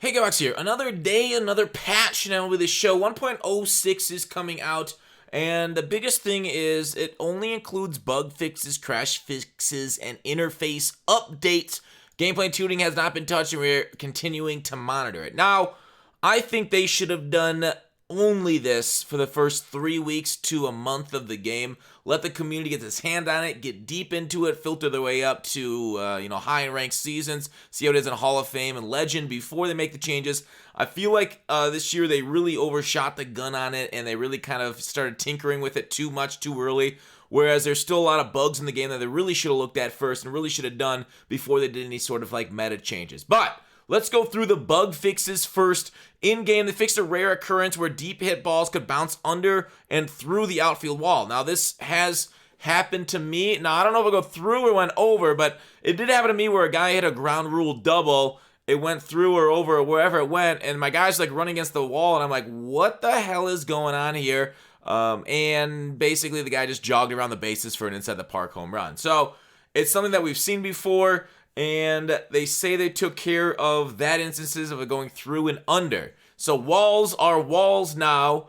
Hey guys, here. Another day, another patch now with the show. 1.06 is coming out, and the biggest thing is it only includes bug fixes, crash fixes, and interface updates. Gameplay tuning has not been touched, and we're continuing to monitor it. Now, I think they should have done only this for the first 3 weeks to a month of the game. Let the community get its hand on it, get deep into it, filter their way up to high ranked seasons, see how it is in Hall of Fame and Legend before they make the changes. I feel like this year they really overshot the gun on it and they really kind of started tinkering with it too much too early. Whereas there's still a lot of bugs in the game that they really should have looked at first and really should have done before they did any sort of like meta changes. But let's go through the bug fixes first. In game, they fixed a rare occurrence where deep hit balls could bounce under and through the outfield wall. Now, this has happened to me. Now, I don't know if it go through or went over, but it did happen to me where a guy hit a ground rule double. It went through or over or wherever it went, and my guy's like running against the wall, and I'm like, what the hell is going on here? And basically, the guy just jogged around the bases for an inside the park home run. So it's something that we've seen before. And they say they took care of that instances of it going through and under. So walls are walls now,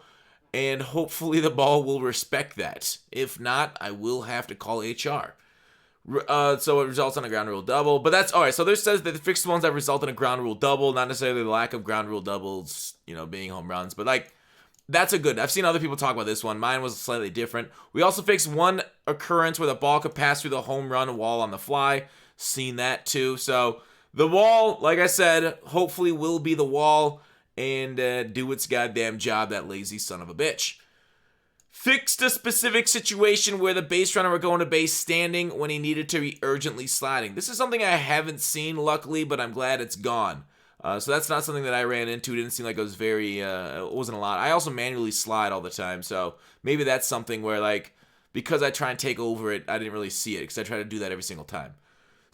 and hopefully the ball will respect that. If not, I will have to call HR. So it results in a ground rule double. But that's all right. So this says that the fixed ones that result in a ground rule double, not necessarily the lack of ground rule doubles, being home runs. But that's a good. I've seen other people talk about this one. Mine was slightly different. We also fixed one occurrence where the ball could pass through the home run wall on the fly. Seen that too. So the wall, like I said, hopefully will be the wall and do its goddamn job, that lazy son of a bitch. Fixed a specific situation where the base runner were going to base standing when he needed to be urgently sliding. This is something I haven't seen, luckily, but I'm glad it's gone. So that's not something that I ran into. It didn't seem like it was it wasn't a lot. I also manually slide all the time, so maybe that's something where, because I try and take over it, I didn't really see it, because I try to do that every single time.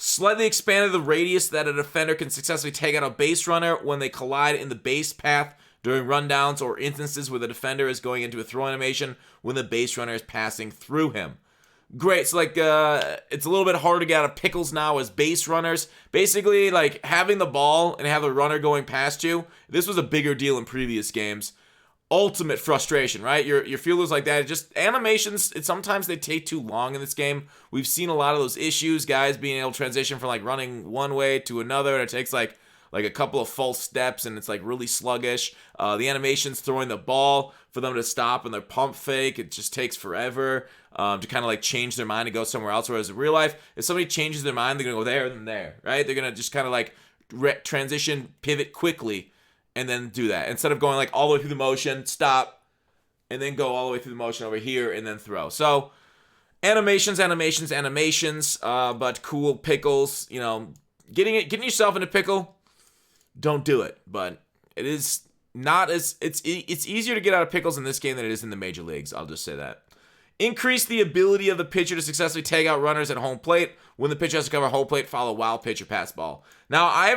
Slightly expanded the radius that a defender can successfully take out a base runner when they collide in the base path during rundowns or instances where the defender is going into a throw animation when the base runner is passing through him. Great. So it's a little bit harder to get out of pickles now as base runners. Basically, having the ball and have the runner going past you. This was a bigger deal in previous games. Ultimate frustration, right? Your fielders like that. Just animations, sometimes they take too long in this game. We've seen a lot of those issues, guys being able to transition from running one way to another, and it takes like a couple of false steps, and it's really sluggish. The animations throwing the ball for them to stop and their pump fake, it just takes forever to kind of change their mind and go somewhere else. Whereas in real life, if somebody changes their mind, they're gonna go there and then there, right? They're gonna just kind of transition, pivot quickly, and then do that instead of going all the way through the motion, stop, and then go all the way through the motion over here and then throw. So animations, but cool pickles. Getting yourself in a pickle, don't do it. But it is not as it's easier to get out of pickles in this game than it is in the major leagues. I'll just say that. Increase the ability of the pitcher to successfully take out runners at home plate. When the pitcher has to cover home plate, follow wild pitch or pass ball. Now, I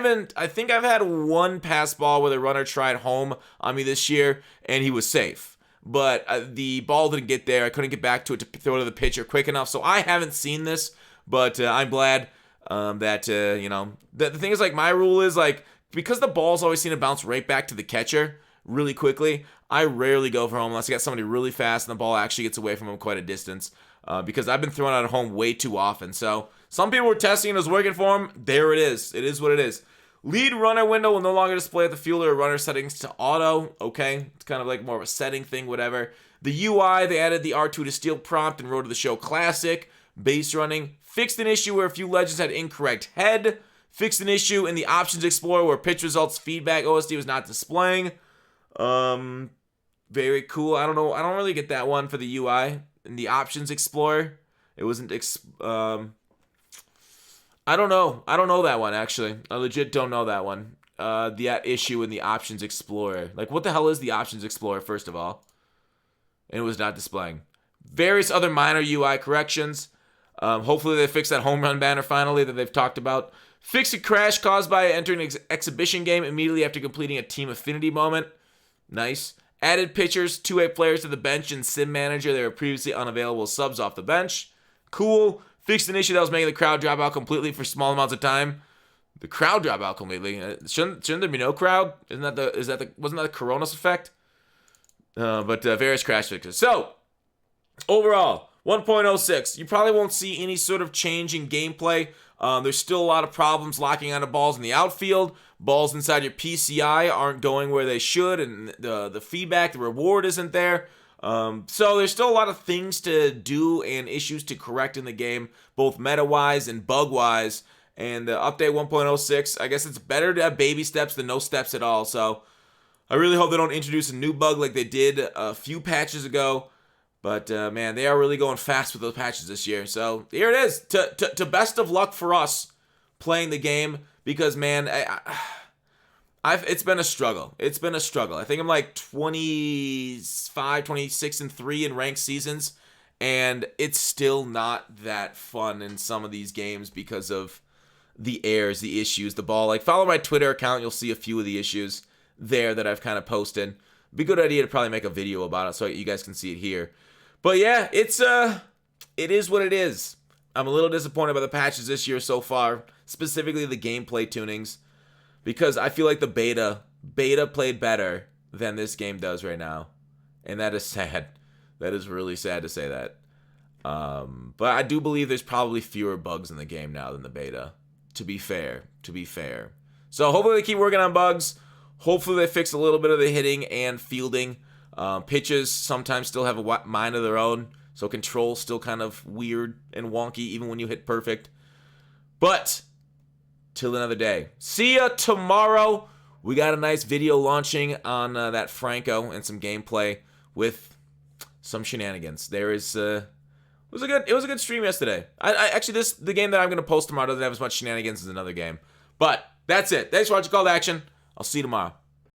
think I've had one pass ball where the runner tried home on me this year, and he was safe. But the ball didn't get there. I couldn't get back to it to throw to the pitcher quick enough. So I haven't seen this, but I'm glad that the thing is, my rule is, because the balls always seem to bounce right back to the catcher really quickly, I rarely go for home unless I got somebody really fast and the ball actually gets away from him quite a distance. Because I've been thrown out at home way too often. So some people were testing and it was working for them. There it is. It is what it is. Lead runner window will no longer display at the fielder or runner settings to auto. Okay, it's kind of more of a setting thing, whatever. The UI, they added the R2 to steal prompt and Road to the Show Classic. Base running. Fixed an issue where a few legends had incorrect head. Fixed an issue in the Options Explorer where pitch results feedback OSD was not displaying. Very cool. I don't know. I don't really get that one for the UI. In the Options Explorer, it wasn't. I don't know. I don't know that one, actually. I legit don't know that one. That issue in the Options Explorer. What the hell is the Options Explorer, first of all? And it was not displaying. Various other minor UI corrections. Hopefully they fix that home run banner finally that they've talked about. Fix a crash caused by entering an exhibition game immediately after completing a team affinity moment. Nice. Added pitchers, two-way players to the bench in Sim Manager. They were previously unavailable subs off the bench. Cool. Fixed an issue that was making the crowd drop out completely for small amounts of time. The crowd drop out completely. Shouldn't there be no crowd? Wasn't that the Corona's effect? But various crash fixes. So overall, 1.06. You probably won't see any sort of change in gameplay. There's still a lot of problems locking onto balls in the outfield. Balls inside your PCI aren't going where they should, and the feedback, the reward isn't there. So there's still a lot of things to do and issues to correct in the game, both meta-wise and bug-wise. And update 1.06, I guess it's better to have baby steps than no steps at all. So I really hope they don't introduce a new bug like they did a few patches ago. But man, they are really going fast with those patches this year. So here it is. To best of luck for us playing the game, because man, it's been a struggle. It's been a struggle. I think I'm like 25, 26, and 3 in ranked seasons, and it's still not that fun in some of these games because of the errors, the issues, the ball. Like, follow my Twitter account, you'll see a few of the issues there that I've kind of posted. It'd be a good idea to probably make a video about it so you guys can see it here. But yeah, it is what it is. I'm a little disappointed by the patches this year so far, specifically the gameplay tunings, because I feel like the beta played better than this game does right now. And that is sad. That is really sad to say that. But I do believe there's probably fewer bugs in the game now than the beta. To be fair. So hopefully they keep working on bugs. Hopefully they fix a little bit of the hitting and fielding. Pitches sometimes still have a mind of their own. So control's still kind of weird and wonky even when you hit perfect. But till another day. See ya tomorrow. We got a nice video launching on that Franco and some gameplay with some shenanigans. It was a good stream yesterday. I actually, the game that I'm going to post tomorrow doesn't have as much shenanigans as another game. But that's it. Thanks for watching Call to Action. I'll see you tomorrow.